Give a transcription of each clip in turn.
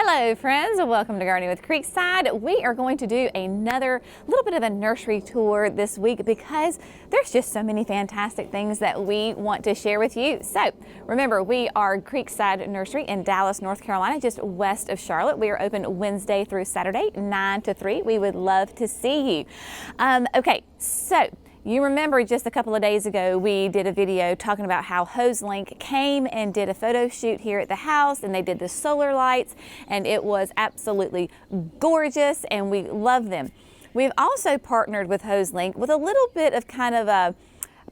Hello friends, welcome to Gardening with Creekside. We are going to do another little bit of a nursery tour this week because there's just so many fantastic things that we want to share with you. So remember, we are Creekside Nursery in Dallas, North Carolina, just west of Charlotte. We are open Wednesday through Saturday, 9 to 3. We would love to see you. Okay, so you remember just a couple of days ago, we did a video talking about how Hoselink came and did a photo shoot here at the house, and they did the solar lights, and it was absolutely gorgeous, and we love them. We've also partnered with Hoselink with a little bit of kind of a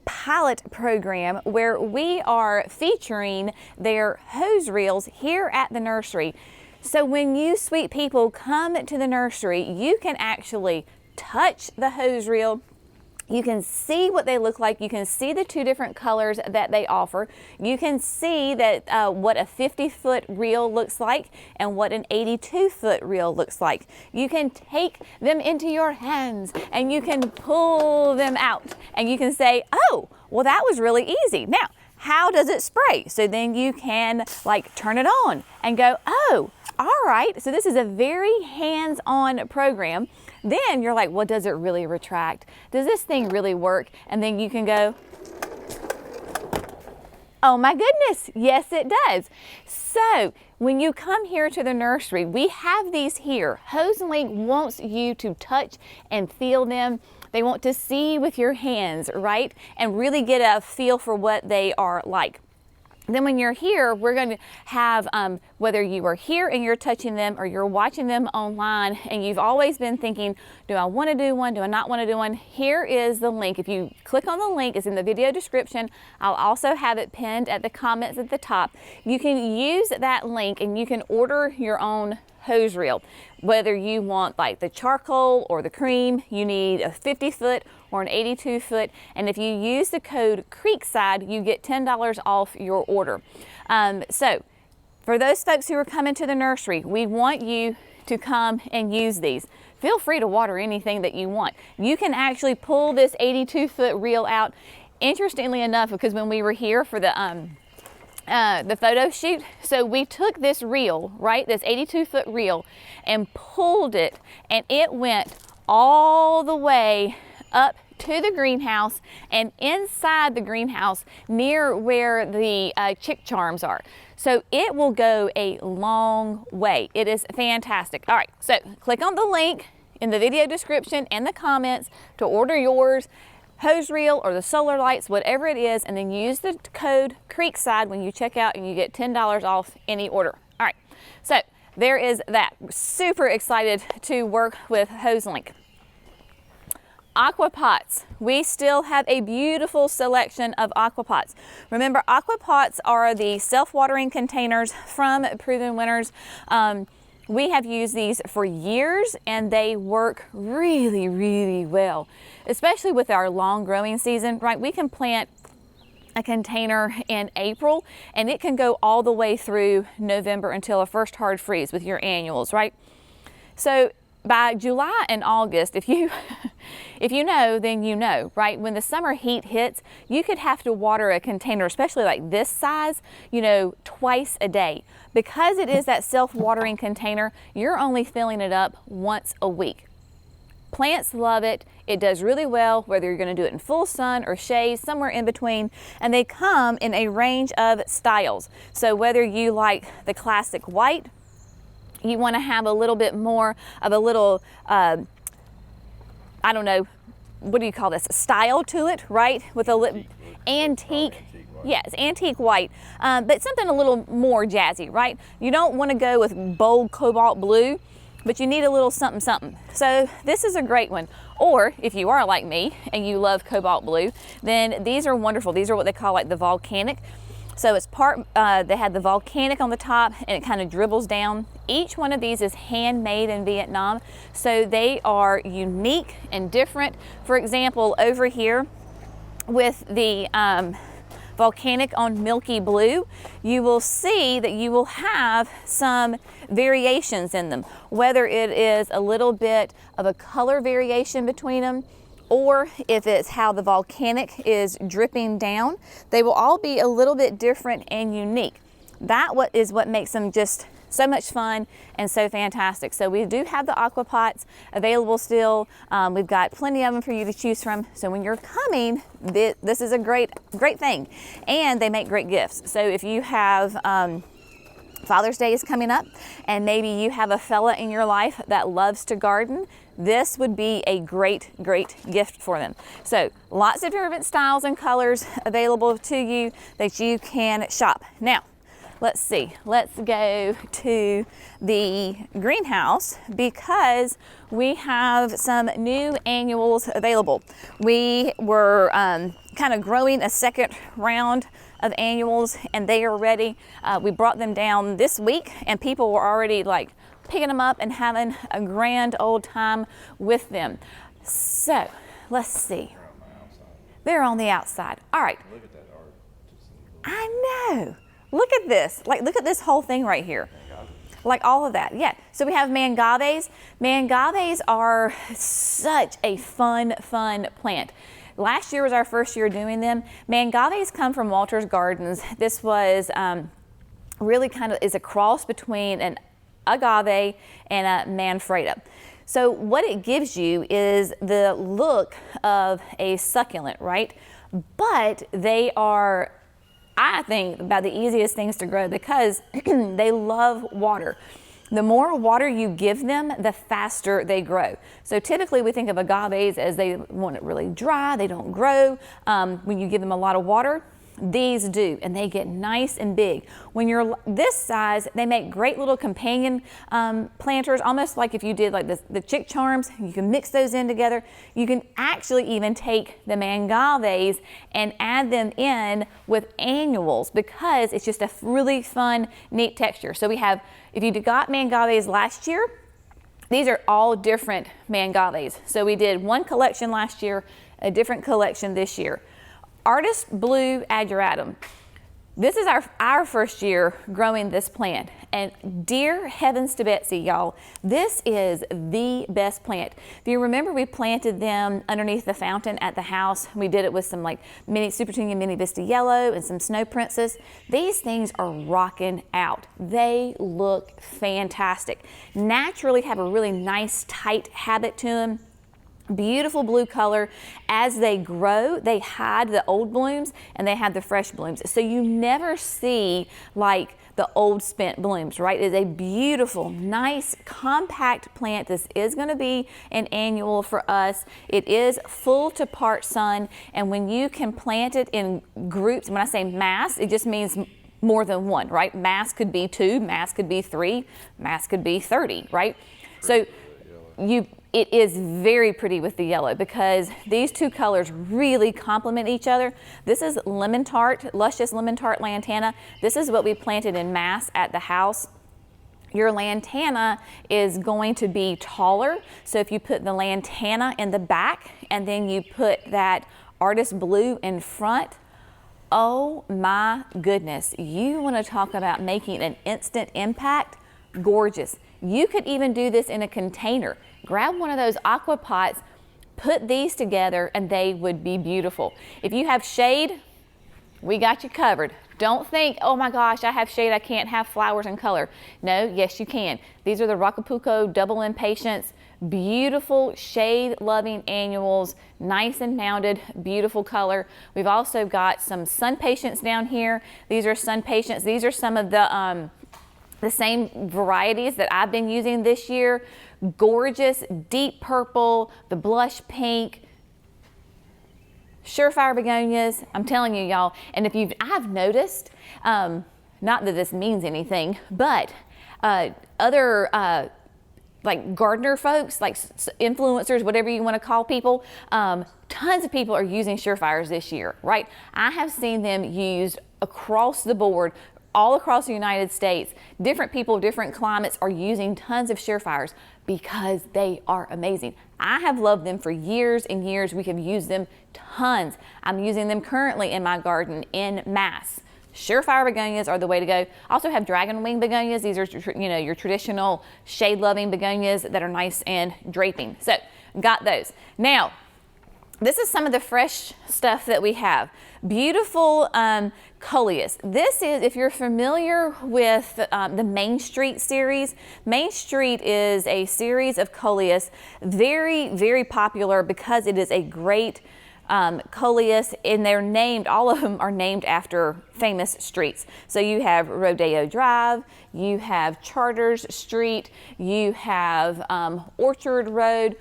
pilot program where we are featuring their hose reels here at the nursery. So when you sweet people come to the nursery, you can actually touch the hose reel. You can see what they look like. You can see the two different colors that they offer. You can see that what a 50-foot reel looks like and what an 82-foot reel looks like. You can take them into your hands and you can pull them out and you can say, oh, well, that was really easy. Now, how does it spray? So then you can like turn it on and go, oh, all right. So this is a very hands-on program. Then you're like, well, does it really retract? Does this thing really work? And then you can go, oh my goodness, yes it does. So when you come here to the nursery, we have these here. Hoselink wants you to touch and feel them. They want to see with your hands, right? And really get a feel for what they are like. Then when you're here, we're going to have, whether you are here and you're touching them or you're watching them online and you've always been thinking, do I want to do one? Do I not want to do one? Here is the link. If you click on the link, it's in the video description. I'll also have it pinned at the comments at the top. You can use that link and you can order your own hose reel. Whether you want like the charcoal or the cream, you need a 50-foot or an 82-foot. And if you use the code Creekside, you get $10 off your order. So for those folks who are coming to the nursery, we want you to come and use these. Feel free to water anything that you want. You can actually pull this 82-foot reel out. Interestingly enough, because when we were here for the photo shoot, so we took this reel, right, this 82-foot reel, and pulled it, and it went all the way up to the greenhouse and inside the greenhouse near where the chick charms are. So it will go a long way. It is fantastic. All right, so click on the link in the video description and the comments to order yours hose reel or the solar lights, whatever it is, and then use the code Creekside when you check out and you get $10 off any order. All right, so there is that. Super excited to work with Hoselink. Aqua pots. We still have a beautiful selection of aqua pots. Remember, aqua pots are the self-watering containers from Proven Winners. We have used these for years and they work really, really well, especially with our long growing season, right? We can plant a container in April and it can go all the way through November until a first hard freeze with your annuals, right? So by July and August, if you know, then you know, right? When the summer heat hits, you could have to water a container, especially like this size, you know, twice a day. Because it is that self-watering container, you're only filling it up once a week. Plants love it. It does really well, whether you're going to do it in full sun or shade, somewhere in between. And they come in a range of styles. So whether you like the classic white, you want to have a little bit more of a little, I don't know, what do you call this? Style to it, right? With a antique. Yes, antique white, but something a little more jazzy, right? You don't want to go with bold cobalt blue, but you need a little something something. So this is a great one. Or if you are like me and you love cobalt blue, then these are wonderful. These are what they call like the volcanic. So it's they had the volcanic on the top and it kind of dribbles down. Each one of these is handmade in Vietnam. So they are unique and different. For example, over here with the volcanic on milky blue, you will see that you will have some variations in them, whether it is a little bit of a color variation between them, or if it's how the volcanic is dripping down. They will all be a little bit different and unique. That is what makes them just So much fun and so fantastic. So we do have the aqua pots available still. We've got plenty of them for you to choose from. So when you're coming, this is a great thing. And they make great gifts. So if you have Father's Day is coming up, and maybe you have a fella in your life that loves to garden, this would be a great gift for them. So lots of different styles and colors available to you that you can shop. Now, let's see, let's go to the greenhouse because we have some new annuals available. We were kind of growing a second round of annuals and they are ready. We brought them down this week and people were already like picking them up and having a grand old time with them. So let's see. They're on the outside. All right. Look at that art. I know. Look at this. Like, look at this whole thing right here. Like all of that. Yeah. So we have Mangaves. Mangaves are such a fun plant. Last year was our first year doing them. Mangaves come from Walter's Gardens. This was really kind of is a cross between an agave and a manfreda. So what it gives you is the look of a succulent, right? But they are, I think, about the easiest things to grow because they love water. The more water you give them, the faster they grow. So typically we think of agaves as they want it really dry, they don't grow. When you give them a lot of water, these do, and they get nice and big. When you're this size, they make great little companion planters, almost like if you did like the chick charms, you can mix those in together. You can actually even take the Mangaves and add them in with annuals because it's just a really fun, neat texture. So we have, if you got Mangaves last year, these are all different Mangaves. So we did one collection last year, a different collection this year. Artist Blue Ageratum. This is our first year growing this plant, and dear heavens to Betsy, y'all, this is the best plant. If you remember, we planted them underneath the fountain at the house. We did it with some like Super Tunia Mini Vista Yellow and some Snow Princess. These things are rocking out. They look fantastic. Naturally have a really nice tight habit to them. Beautiful blue color. As they grow, they hide the old blooms and they have the fresh blooms. So you never see like the old spent blooms, right? It is a beautiful, nice, compact plant. This is going to be an annual for us. It is full to part sun, and when you can plant it in groups, when I say mass, it just means more than one, right? Mass could be 2, mass could be 3, mass could be 30, right? So it is very pretty with the yellow because these two colors really complement each other. This is Lemon Tart, Luscious Lemon Tart Lantana. This is what we planted in mass at the house. Your Lantana is going to be taller. So if you put the Lantana in the back and then you put that Artist Blue in front, oh my goodness, you want to talk about making an instant impact? Gorgeous. You could even do this in a container. Grab one of those aqua pots, put these together, and they would be beautiful. If you have shade, we got you covered. Don't think, oh my gosh, I have shade, I can't have flowers and color. No, yes you can. These are the Rocapuco Double Impatience, beautiful shade-loving annuals, nice and mounded, beautiful color. We've also got some Sun Patience down here. These are Sun Patience. These are some of the same varieties that I've been using this year. Gorgeous, deep purple, the blush pink, surefire begonias. I'm telling you, y'all. And if I've noticed, not that this means anything, but other like gardener folks, like influencers, whatever you want to call people, tons of people are using surefires this year, right? I have seen them used across the board, all across the United States. Different people, different climates are using tons of surefires because they are amazing. I have loved them for years and years. We have used them tons. I'm using them currently in my garden in mass. Surefire begonias are the way to go. Also have dragon wing begonias. These are, your traditional shade-loving begonias that are nice and draping. So got those. Now, This is some of the fresh stuff that we have. Beautiful coleus. This is, if you're familiar with the Main Street series, Main Street is a series of coleus, very, very popular because it is a great coleus, and they're named, all of them are named after famous streets. So you have Rodeo Drive, you have Charters Street, you have Orchard Road.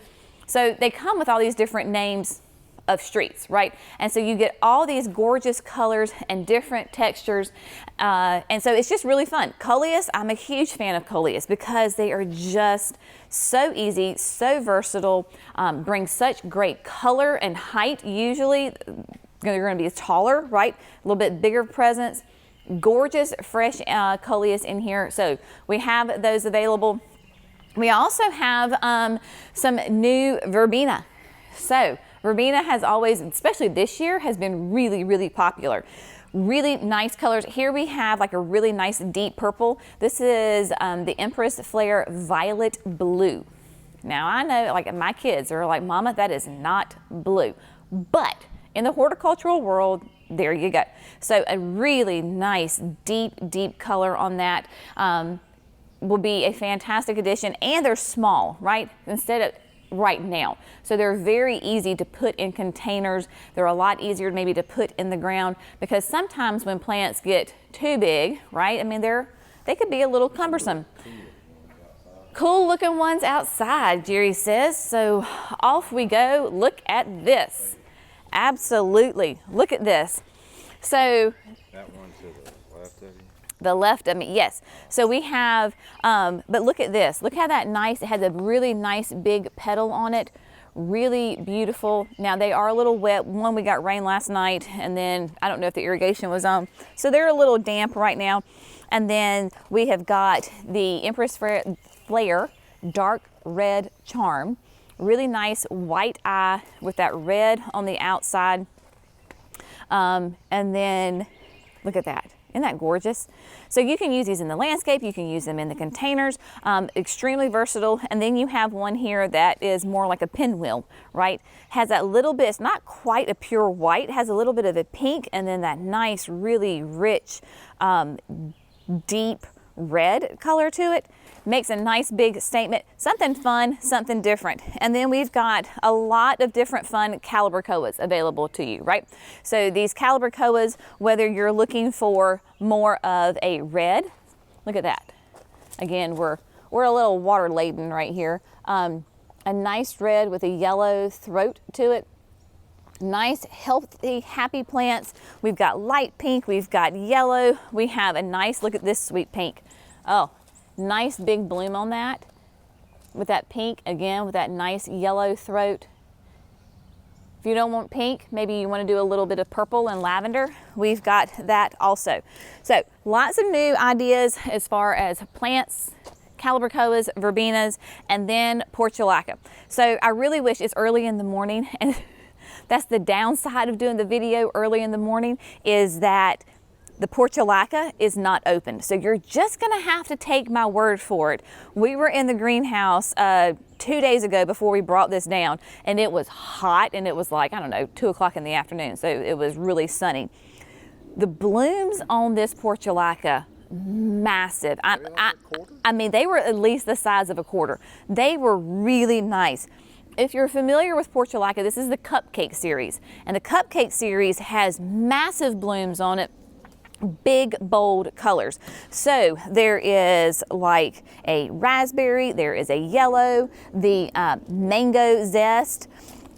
So they come with all these different names of streets, right? And so you get all these gorgeous colors and different textures. And so it's just really fun. Coleus, I'm a huge fan of coleus because they are just so easy, so versatile, bring such great color and height. Usually they're going to be taller, right? A little bit bigger presence. Gorgeous, fresh coleus in here. So we have those available. We also have some new verbena. So verbena has always, especially this year, has been really, really popular. Really nice colors. Here we have like a really nice deep purple. This is the Empress Flare Violet Blue. Now I know, like, my kids are like, Mama, that is not blue. But in the horticultural world, there you go. So a really nice deep, deep color on that. Will be a fantastic addition, and they're small, right? Instead of right now. So they're very easy to put in containers. They're a lot easier maybe to put in the ground, because sometimes when plants get too big, right? I mean, they could be a little cumbersome. Cool looking ones outside, Jerry says. So off we go. Look at this. Absolutely. Look at this. So that one to the left of you? The left of me, yes. So we have, but look at this. Look how that nice, it has a really nice big petal on it. Really beautiful. Now they are a little wet. One, we got rain last night, and then I don't know if the irrigation was on. So they're a little damp right now. And then we have got the Empress Flare Dark Red Charm. Really nice white eye with that red on the outside. And then look at that. Isn't that gorgeous? So you can use these in the landscape, you can use them in the containers, extremely versatile. And then you have one here that is more like a pinwheel, right? Has that little bit, it's not quite a pure white, has a little bit of a pink, and then that nice, really rich, deep red color to it. Makes a nice big statement, something fun, something different. And then we've got a lot of different fun calibrachoas available to you, right? So these calibrachoas, whether you're looking for more of a red, look at that. Again, we're a little water laden right here. A nice red with a yellow throat to it. Nice, healthy, happy plants. We've got light pink, we've got yellow. We have a nice, look at this sweet pink. Oh, nice big bloom on that with that pink, again with that nice yellow throat. If you don't want pink, maybe you want to do a little bit of purple and lavender, we've got that also. So lots of new ideas as far as plants, calibrachoas, verbenas, and then portulaca. So I really wish it's early in the morning, and that's the downside of doing the video early in the morning, is that the portulaca is not open. So you're just gonna have to take my word for it. We were in the greenhouse 2 days ago before we brought this down, and it was hot, and it was like, I don't know, 2 o'clock in the afternoon. So it was really sunny. The blooms on this portulaca, massive. I mean, they were at least the size of a quarter. They were really nice. If you're familiar with portulaca, this is the Cupcake series. And the Cupcake series has massive blooms on it. Big, bold colors. So there is like a raspberry, there is a yellow, the mango zest.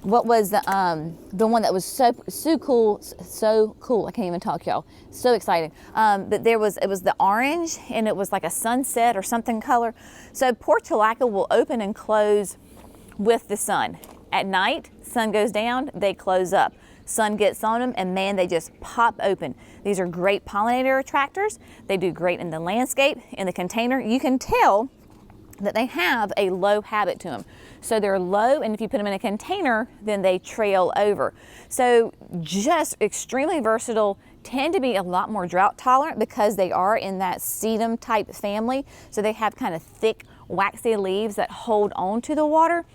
What was the one that was so cool? I can't even talk, y'all. So exciting. But it was the orange, and it was like a sunset or something color. So portulaca will open and close with the sun. At night, sun goes down, they close up. Sun gets on them, and man, they just pop open. These are great pollinator attractors. They do great in the landscape, in the container. You can tell that they have a low habit to them. So they're low, and if you put them in a container, then they trail over. So just extremely versatile, tend to be a lot more drought tolerant because they are in that sedum type family. So they have kind of thick, waxy leaves that hold on to the water.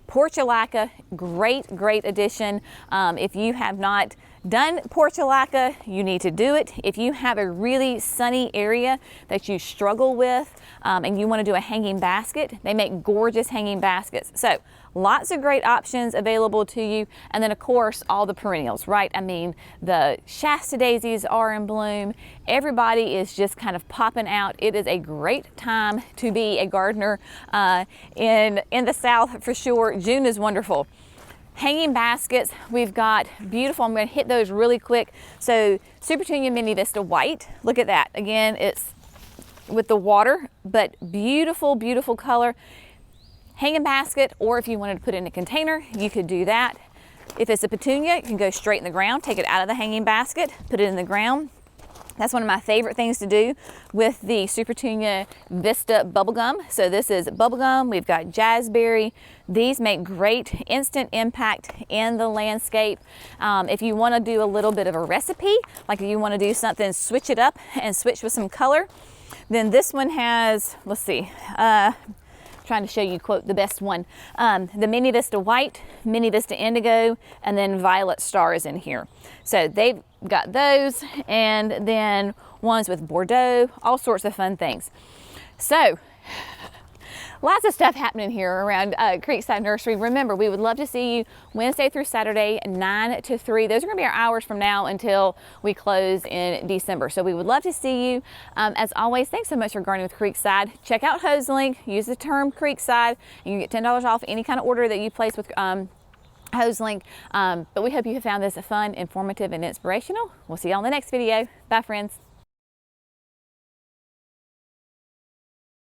Portulaca, great addition. If you have not done portulaca, you need to do it. If you have a really sunny area that you struggle with and you want to do a hanging basket, they make gorgeous hanging baskets. So lots of great options available to you. And then of course, all the perennials, right? I mean, the Shasta daisies are in bloom. Everybody is just kind of popping out. It is a great time to be a gardener in the South for sure. June is wonderful. Hanging baskets, we've got beautiful. I'm going to hit those really quick. So Super Tunia Mini Vista White, look at that. Again, it's with the water, but beautiful color. Hanging basket, or if you wanted to put it in a container, you could do that. If it's a petunia, you can go straight in the ground, take it out of the hanging basket, put it in the ground. That's one of my favorite things to do with the Super Tunia Vista bubblegum. So this is bubblegum, we've got jazzberry. These make great instant impact in the landscape. If you want to do a little bit of a recipe, like if you want to do something, switch it up and switch with some color, then this one has, let's see, trying to show you, quote, the best one. The Mini Vista White, Mini Vista Indigo, and then Violet Stars in here. So they've got those, and then ones with Bordeaux, all sorts of fun things. So lots of stuff happening here around Creekside Nursery. Remember, we would love to see you Wednesday through Saturday, 9 to 3. Those are going to be our hours from now until we close in December. So we would love to see you. As always, thanks so much for gardening with Creekside. Check out Hoselink. Use the term Creekside. And you can get $10 off any kind of order that you place with Hoselink. But we hope you have found this fun, informative, and inspirational. We'll see you on the next video. Bye, friends.